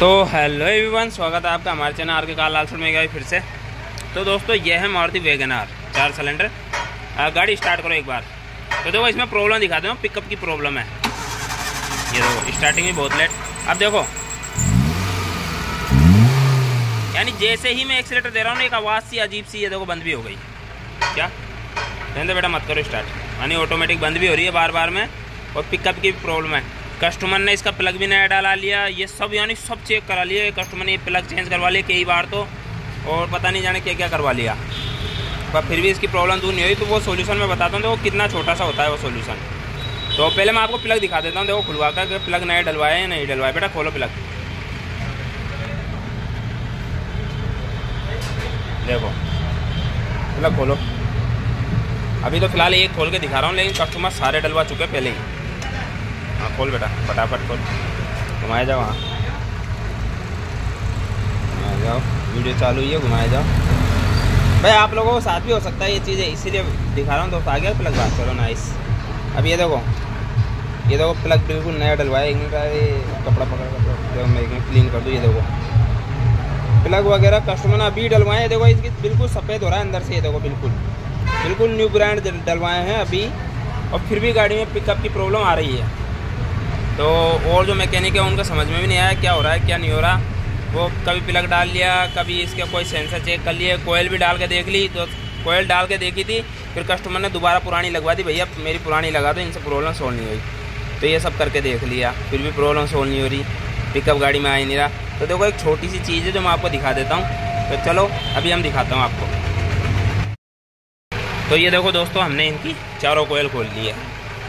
तो hello everyone, स्वागत है आपका हमारे चैनल आर के कार लालसर में गए फिर से। तो दोस्तों ये है मारुति वैगन आर 4 सिलेंडर। गाड़ी स्टार्ट करो एक बार। तो देखो इसमें प्रॉब्लम दिखा दूँ, पिकअप की प्रॉब्लम है। ये देखो स्टार्टिंग में बहुत लेट। अब देखो यानी जैसे ही मैं एक्सीलेटर दे रहा हूँ ना, एक आवाज़ सी अजीब सी, ये देखो बंद भी हो गई। क्या रहने बेटा, मत करो स्टार्ट। यानी ऑटोमेटिक बंद भी हो रही है बार बार में, और पिकअप की प्रॉब्लम है। कस्टमर ने इसका प्लग भी नया डाला लिया, ये सब यानी सब चेक करा लिया। कस्टमर ने ये प्लग चेंज करवा लिया कई बार तो, और पता नहीं जाने क्या क्या करवा लिया, पर फिर भी इसकी प्रॉब्लम दूर नहीं हुई। तो वो सोल्यूशन मैं बताता हूँ, देखो कितना छोटा सा होता है वो सोल्यूशन। तो पहले मैं आपको प्लग दिखा देता हूँ, देखो खुलवा कर प्लग नए डलवाए या नहीं डलवाए। बेटा खोलो प्लग, देखो प्लग खोलो। अभी तो फिलहाल एक खोल के दिखा रहा हूँ, लेकिन कस्टमर सारे डलवा चुके हैं पहले ही। हाँ खोल बेटा, फटाफट खोल, घुमाए जाओ। हाँ घुमाए जाओ, वीडियो चालू ही है, घुमाए जाओ भाई। आप लोगों को साथ भी हो सकता है ये चीज़ें, इसीलिए दिखा रहा हूँ। दोस्त आ गया प्लग बात, चलो नाइस। अब ये देखो प्लग बिल्कुल नया डलवाया। एक मिनट, कपड़ा पकड़ मैं एक मिनट क्लीन कर दूँ। ये देखो प्लग वगैरह कस्टमर ने अभी डलवाए। देखो इसकी बिल्कुल सफ़ेद हो रहा है अंदर से। ये देखो बिल्कुल न्यू ब्रांड डलवाए हैं अभी, और फिर भी गाड़ी में पिकअप की प्रॉब्लम आ रही है। तो और जो मैकेनिक है उनका समझ में भी नहीं आया क्या हो रहा है क्या नहीं हो रहा। वो कभी प्लग डाल लिया, कभी इसके कोई सेंसर चेक कर लिए, कोयल भी डाल के देख ली। तो कोयल डाल के देखी थी, फिर कस्टमर ने दोबारा पुरानी लगवा दी। भैया मेरी पुरानी लगा दो, इनसे प्रॉब्लम सोल्व नहीं हुई। तो ये सब करके देख लिया, फिर भी प्रॉब्लम सोल्व नहीं हो रही, पिकअप गाड़ी में आ ही नहीं रहा। तो देखो एक छोटी सी चीज़ है जो मैं आपको दिखा देता हूँ। तो चलो अभी हम दिखाता हूँ आपको। तो ये देखो दोस्तों, हमने इनकी चारों कोयल खोल ली है।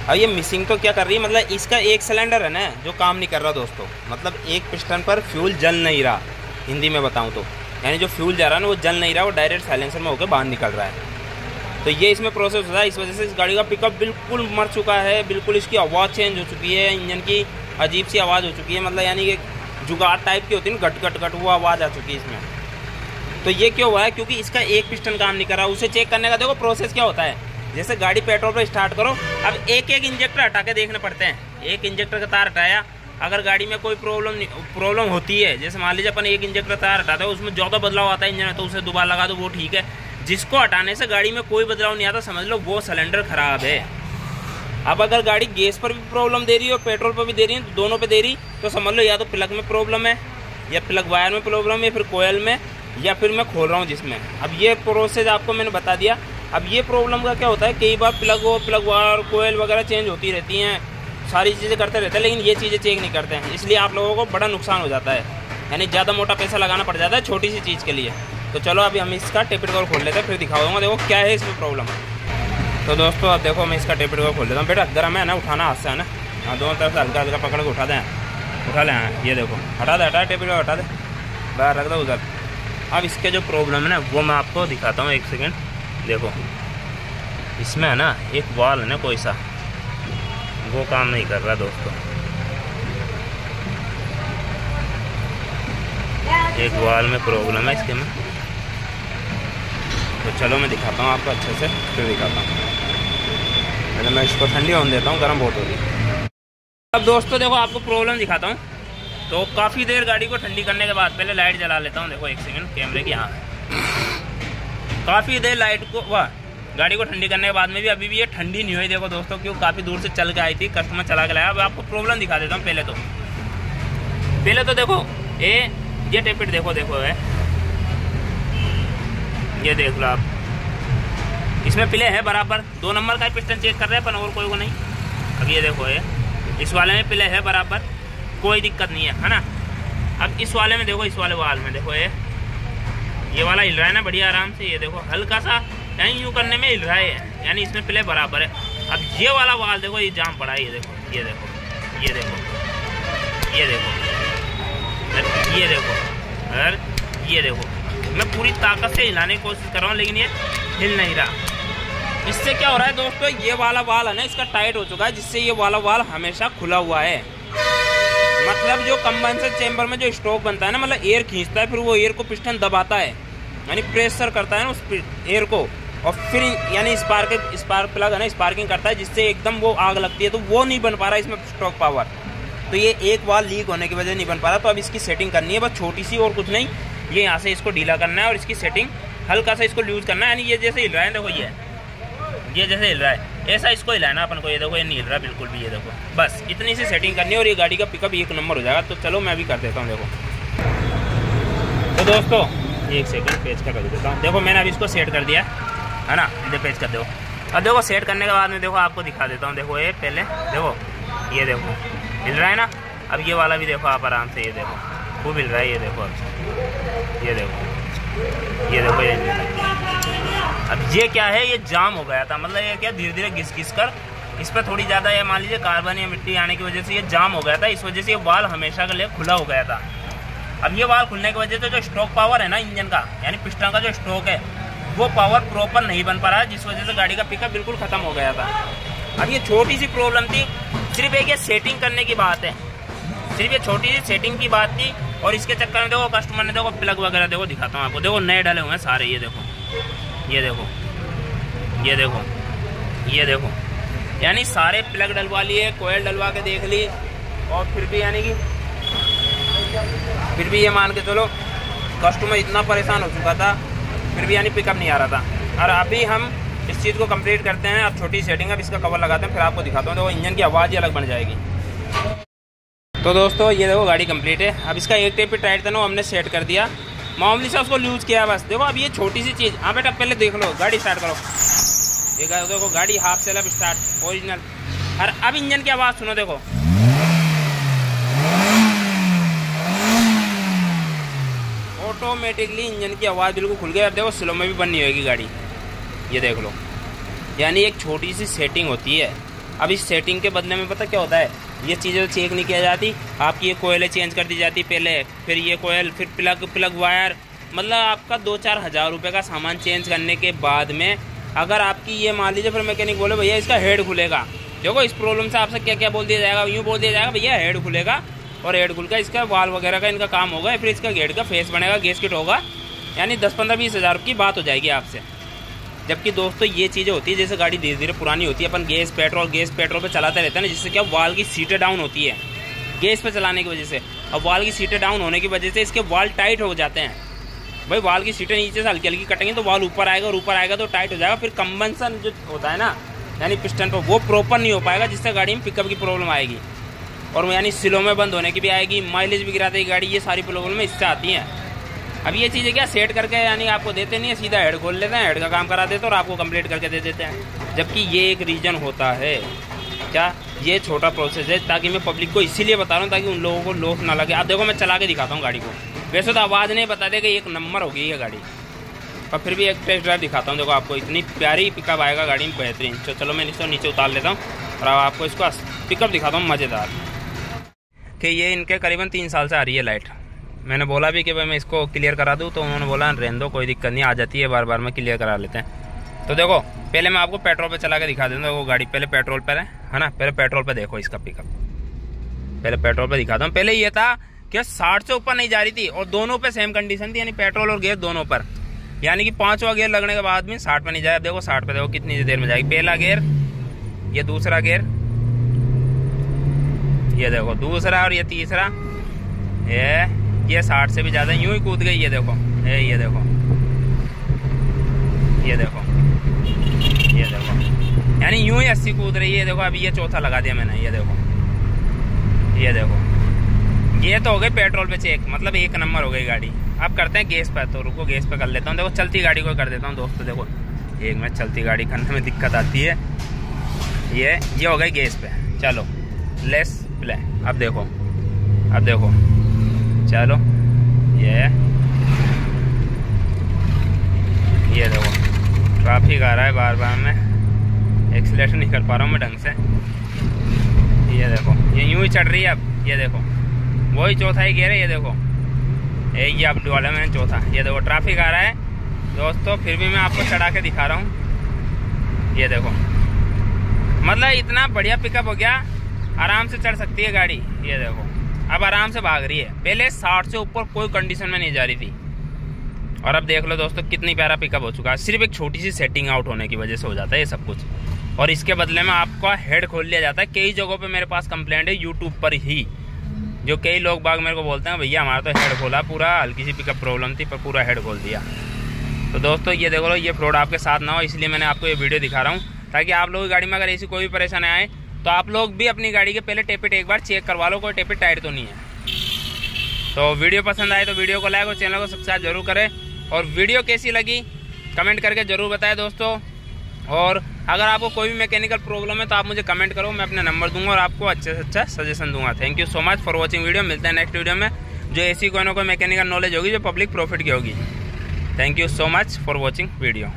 अब ये मिसिंग तो क्या कर रही है, मतलब इसका एक सिलेंडर है ना जो काम नहीं कर रहा दोस्तों। मतलब एक पिस्टन पर फ्यूल जल नहीं रहा, हिंदी में बताऊं तो। यानी जो फ्यूल जा रहा है ना वो जल नहीं रहा, वो डायरेक्ट साइलेंसर में होकर बाहर निकल रहा है। तो ये इसमें प्रोसेस होता है। इस वजह से इस गाड़ी का पिकअप बिल्कुल मर चुका है। बिल्कुल इसकी आवाज़ चेंज हो चुकी है, इंजन की अजीब सी आवाज़ हो चुकी है। मतलब यानी कि जुगाड़ टाइप की होती है ना, गट गट गट, वो आवाज़ आ चुकी है इसमें। तो ये क्यों हुआ है, क्योंकि इसका एक पिस्टन काम नहीं कर रहा। उसे चेक करने का देखो प्रोसेस क्या होता है। जैसे गाड़ी पेट्रोल पर स्टार्ट करो, अब एक एक इंजेक्टर हटा के देखने पड़ते हैं। एक इंजेक्टर का तार हटाया, अगर गाड़ी में कोई प्रॉब्लम होती है, जैसे मान लीजिए अपन एक इंजेक्टर तार हटाते हैं, उसमें ज़्यादा बदलाव आता है इंजन में, तो उसे दोबारा लगा दो, वो ठीक है। जिसको हटाने से गाड़ी में कोई बदलाव नहीं आता, समझ लो वो सिलेंडर खराब है। अब अगर गाड़ी गैस पर भी प्रॉब्लम दे रही है और पेट्रोल पर भी दे रही है, तो दोनों पे दे रही, तो समझ लो या तो प्लग में प्रॉब्लम है, या प्लग वायर में प्रॉब्लम है, फिर कोयल में, या फिर मैं खोल रहा हूँ जिसमें। अब ये प्रोसेस आपको मैंने बता दिया। अब ये प्रॉब्लम का क्या होता है, कई बार प्लग वायर कोयल वगैरह चेंज होती रहती हैं, सारी चीज़ें करते रहते हैं, लेकिन ये चीज़ें चेक नहीं करते हैं। इसलिए आप लोगों को बड़ा नुकसान हो जाता है, यानी ज़्यादा मोटा पैसा लगाना पड़ जाता है छोटी सी चीज़ के लिए। तो चलो अभी हम इसका टेपिड कवर खोल लेते हैं, फिर दिखाऊंगा देखो क्या है इसमें प्रॉब्लम। तो दोस्तों अब देखो मैं इसका टेपिड कवर खोल लेता हूँ। बेटा गर्म है ना, उठाना हाथ से है ना। हाँ दोनों तरफ से हल्का हल्का पकड़ के उठा दें, उठा लें। हाँ ये देखो, हटा टेपिड कवर हटा दे, बाहर रख दो उधर। अब इसके जो प्रॉब्लम है ना वो मैं आपको दिखाता हूँ, एक सेकेंड। देखो इसमें है ना एक वाल है ना कोई सा, वो काम नहीं कर रहा दोस्तों। एक वाल में प्रॉब्लम है इसके में। तो चलो मैं दिखाता हूँ आपको अच्छे से, फिर दिखाता हूँ। पहले मैं इसको ठंडी होने देता हूँ, गर्म बहुत हो रही है। अब दोस्तों देखो आपको प्रॉब्लम दिखाता हूँ। तो काफ़ी देर गाड़ी को ठंडी करने के बाद, पहले लाइट जला लेता हूँ। देखो एक सेकंड, कैमरे की यहाँ काफ़ी देर लाइट को गाड़ी को ठंडी करने के बाद में भी अभी भी ये ठंडी नहीं हुई। देखो दोस्तों क्यों, काफ़ी दूर से चल के आई थी, कस्टमर चला के लाया। अब आपको प्रॉब्लम दिखा देता हूँ। पहले तो देखो ये टेपिड देखो है, ये देख लो आप, इसमें प्ले है बराबर। 2 नंबर का पिस्टन चेक कर रहे हैं अपन, और कोई को नहीं। अब ये देखो इस वाले में प्ले है बराबर, कोई दिक्कत नहीं है ना। अब इस वाले में देखो, इस वाले वाल में देखो ये वाला हिल रहा है ना बढ़िया आराम से। ये देखो हल्का सा यानी यूँ करने में हिल रहा है, यानी इसमें प्ले बराबर है। अब ये वाला वाल देखो, ये जाम पड़ा है। ये देखो और ये देखो मैं पूरी ताकत से हिलाने की कोशिश कर रहा हूँ, लेकिन ये हिल नहीं रहा। इससे क्या हो रहा है दोस्तों, ये वाला वाल है ना इसका टाइट हो चुका है, जिससे ये वाला वाल हमेशा खुला हुआ है। मतलब जो कंडेंसर चेंबर में जो स्टॉक बनता है ना, मतलब एयर खींचता है, फिर वो एयर को पिस्टन दबाता है, यानी प्रेशर करता है ना उस एयर को, और फिर यानी स्पार्क प्लग है ना स्पार्किंग करता है, जिससे एकदम वो आग लगती है। तो वो नहीं बन पा रहा इसमें स्टॉक पावर। तो ये एक वाल लीक होने की वजह नहीं बन पा रहा। तो अब इसकी सेटिंग करनी है बस छोटी सी और कुछ नहीं। ये यहाँ से इसको ढीला करना है और इसकी सेटिंग हल्का सा इसको लूज करना है। यानी ये जैसे हिल रहा है, देखो ये जैसे हिल रहा है ऐसा इसको हिलाना अपन को। ये देखो ये नहीं हिल रहा बिल्कुल भी, ये देखो बस इतनी सी सेटिंग करनी है और ये गाड़ी का पिकअप एक नंबर हो जाएगा। तो चलो मैं भी कर देता हूँ। देखो तो दोस्तों एक सेकंड पेज का कर देता हूँ। देखो मैंने अभी इसको सेट कर दिया है ना, इधर पेज कर दो। अब देखो सेट करने के बाद में देखो आपको दिखा देता हूँ। देखो ये पहले देखो, ये देखो हिल रहा है ना। अब ये वाला भी देखो आप आराम से, ये देखो खूब हिल रहा है। ये देखो ये देखो ये देखो ये अब ये क्या है, ये जाम हो गया था। मतलब ये क्या धीरे धीरे घिस घिस कर इस पर थोड़ी ज़्यादा ये मान लीजिए कार्बन या मिट्टी आने की वजह से ये जाम हो गया था। इस वजह से ये वाल हमेशा के लिए खुला हो गया था। अब ये वाल खुलने की वजह से जो स्ट्रोक पावर है ना इंजन का, यानी पिस्टन का जो स्ट्रोक है वो पावर प्रॉपर नहीं बन पा रहा, जिस वजह से गाड़ी का पिकअप बिल्कुल ख़त्म हो गया था। अब ये छोटी सी प्रॉब्लम थी, सिर्फ एक ये सेटिंग करने की बात है, सिर्फ ये छोटी सी सेटिंग की बात थी। और इसके चक्कर में देखो कस्टमर ने देखो प्लग वगैरह देखो दिखाता हूँ आपको, देखो नए डले हुए हैं सारे। ये देखो ये देखो ये देखो ये देखो, यानी सारे प्लग डलवा लिए, कोयल डलवा के देख ली, और फिर भी यानी कि फिर भी ये मान के चलो कस्टमर इतना परेशान हो चुका था, फिर भी यानी पिकअप नहीं आ रहा था। और अभी हम इस चीज़ को कंप्लीट करते हैं। अब छोटी सेटिंग, अब इसका कवर लगाते हैं, फिर आपको दिखाता हूँ। देखो इंजन की आवाज़ ही अलग बन जाएगी। तो दोस्तों ये देखो गाड़ी कंप्लीट है। अब इसका एक टेप पे टाइट था ना, हमने सेट कर दिया, मामूली से उसको लूज किया बस। देखो अब ये छोटी सी चीज़। हाँ बेटा पहले देख लो, गाड़ी स्टार्ट करो। देखो गाड़ी हाफ सेल्फ स्टार्ट ओरिजिनल। और अब इंजन की आवाज़ सुनो, देखो ऑटोमेटिकली इंजन की आवाज़ बिल्कुल खुल गई। अब देखो स्लो में भी बंद नहीं होगी गाड़ी, ये देख लो। यानी एक छोटी सी सेटिंग होती है। अब इस सेटिंग के बदले में पता क्या होता है, ये चीज़ें तो चेक नहीं किया जाती, आपकी ये कोयलें चेंज कर दी जाती पहले, फिर ये कोयल, फिर प्लग वायर। मतलब आपका 2-4 हज़ार रुपये का सामान चेंज करने के बाद में अगर आपकी ये मान लीजिए फिर मैकेनिक बोले भैया इसका हेड खुलेगा। देखो इस प्रॉब्लम से आपसे क्या क्या बोल दिया जाएगा, यूँ बोल दिया जाएगा भैया हेड खुलेगा, और हेड खुल का इसका वाल वगैरह का इनका काम होगा, फिर इसका गेट का फेस बनेगा, गैस किट होगा, यानी 10-15-20 हज़ार की बात हो जाएगी आपसे। जबकि दोस्तों ये चीज़ें होती है, जैसे गाड़ी धीरे धीरे पुरानी होती है, अपन गैस पेट्रोल पे चलाते रहते हैं ना, जिससे क्या वाल की सीटें डाउन होती है गैस पे चलाने की वजह से। अब वाल की सीटें डाउन होने की वजह से इसके वाल टाइट हो जाते हैं। भाई वाल की सीटें नीचे से हल्की हल्की कटेंगे तो वाल ऊपर आएगा, और ऊपर आएगा तो टाइट हो जाएगा। फिर कंबंसन जो होता है ना, यानी पिस्टन पर, वो प्रॉपर नहीं हो पाएगा, जिससे गाड़ी में पिकअप की प्रॉब्लम आएगी, और यानी स्लो में बंद होने की भी आएगी, माइलेज भी गिराती है गाड़ी। ये सारी प्रॉब्लम इससे आती हैं। अब ये चीज़ें क्या सेट करके यानी आपको देते नहीं है, सीधा हेड खोल लेते हैं, हेड का काम करा देते हैं और आपको कंप्लीट करके दे देते हैं। जबकि ये एक रीज़न होता है, क्या ये छोटा प्रोसेस है, ताकि मैं पब्लिक को इसीलिए बता रहा हूँ ताकि उन लोगों को लॉस ना लगे। अब देखो मैं चला के दिखाता हूँ गाड़ी को, वैसे तो आवाज़ नहीं बता देगा एक नंबर हो गई है गाड़ी, पर फिर भी एक टेस्ट ड्राइव दिखाता हूँ। देखो आपको इतनी प्यारी पिकअप आएगा गाड़ी में, बेहतरीन। तो चलो मैं इसको नीचे उतार लेता हूँ और अब आपको इसका पिकअप दिखाता हूँ मज़ेदार। कि ये इनके करीबन 3 साल से आ रही है लाइट। मैंने बोला भी कि भाई मैं इसको क्लियर करा दूँ, तो उन्होंने बोला रहने दो, कोई दिक्कत नहीं, आ जाती है बार बार में क्लियर करा लेते हैं। तो देखो पहले मैं आपको पेट्रोल पे चला के दिखा देता हूँ। वो गाड़ी पहले पेट्रोल पर है ना, पहले पेट्रोल पे देखो इसका पिकअप, पहले पेट्रोल पे दिखाता हूँ। पहले ये था कि 60 से ऊपर नहीं जा रही थी, और दोनों पे सेम कंडीशन थी, यानी पेट्रोल और गियर दोनों पर, यानी कि 5वां गियर लगने के बाद में 60 पे नहीं जाए। अब देखो 60 पे देखो कितनी देर में जाएगी। पहला गियर, ये दूसरा गियर, ये देखो दूसरा, और ये तीसरा, ये 60 से भी ज़्यादा यूं ही कूद गई। ये देखो ये देखो ये देखो ये देखो, यानी यूं ही 80 कूद रही है। देखो अभी ये चौथा लगा दिया मैंने, ये देखो ये देखो। ये तो हो गई पेट्रोल पे चेक, मतलब एक नंबर हो गई गाड़ी। अब करते हैं गैस पे, तो रुको गैस पे कर लेता हूँ। देखो चलती गाड़ी को कर देता हूँ दोस्तों। देखो एक में चलती गाड़ी करने में दिक्कत आती है। ये हो गई गैस पे। चलो लेस प्ले। अब देखो चलो ये देखो ट्रैफिक आ रहा है बार बार, में एक्सीलेटर नहीं कर पा रहा हूँ मैं ढंग से। ये देखो ये यूं ही चढ़ रही है। अब ये देखो वही चौथा ही गियर है, ये देखो ये अब वाला मैंने चौथा। ये देखो ट्रैफिक आ रहा है दोस्तों, फिर भी मैं आपको चढ़ा के दिखा रहा हूँ। ये देखो मतलब इतना बढ़िया पिकअप हो गया, आराम से चढ़ सकती है गाड़ी। ये देखो अब आराम से भाग रही है, पहले 60 से ऊपर कोई कंडीशन में नहीं जा रही थी, और अब देख लो दोस्तों कितनी प्यारा पिकअप हो चुका है। सिर्फ एक छोटी सी सेटिंग आउट होने की वजह से हो जाता है ये सब कुछ, और इसके बदले में आपका हेड खोल लिया जाता है। कई जगहों पे मेरे पास कंप्लेंट है यूट्यूब पर ही जो कई लोग बाग मेरे को बोलते हैं भैया हमारा तो हेड खोला पूरा, हल्की सी पिकअप प्रॉब्लम थी पर पूरा हेड खोल दिया। तो दोस्तों ये देखो लो, ये फ्रॉड आपके साथ ना हो, इसलिए मैंने आपको ये वीडियो दिखा रहा हूँ, ताकि आप लोगों की गाड़ी में अगर ऐसी कोई भी परेशानी आए तो आप लोग भी अपनी गाड़ी के पहले टेपिट एक बार चेक करवा लो, कोई टेपिट टायर तो नहीं है। तो वीडियो पसंद आए तो वीडियो को लाइक और चैनल को सब्सक्राइब जरूर करें, और वीडियो कैसी लगी कमेंट करके ज़रूर बताएं दोस्तों। और अगर आपको कोई भी मैकेनिकल प्रॉब्लम है तो आप मुझे कमेंट करो, मैं अपना नंबर दूंगा और आपको अच्छे से अच्छा सजेशन दूंगा। Thank you so much for watching video. मिलते हैं नेक्स्ट वीडियो में, जो ऐसी कोई ना कोई मैकेनिकल नॉलेज होगी जो पब्लिक प्रॉफिट की होगी। Thank you so much for watching video.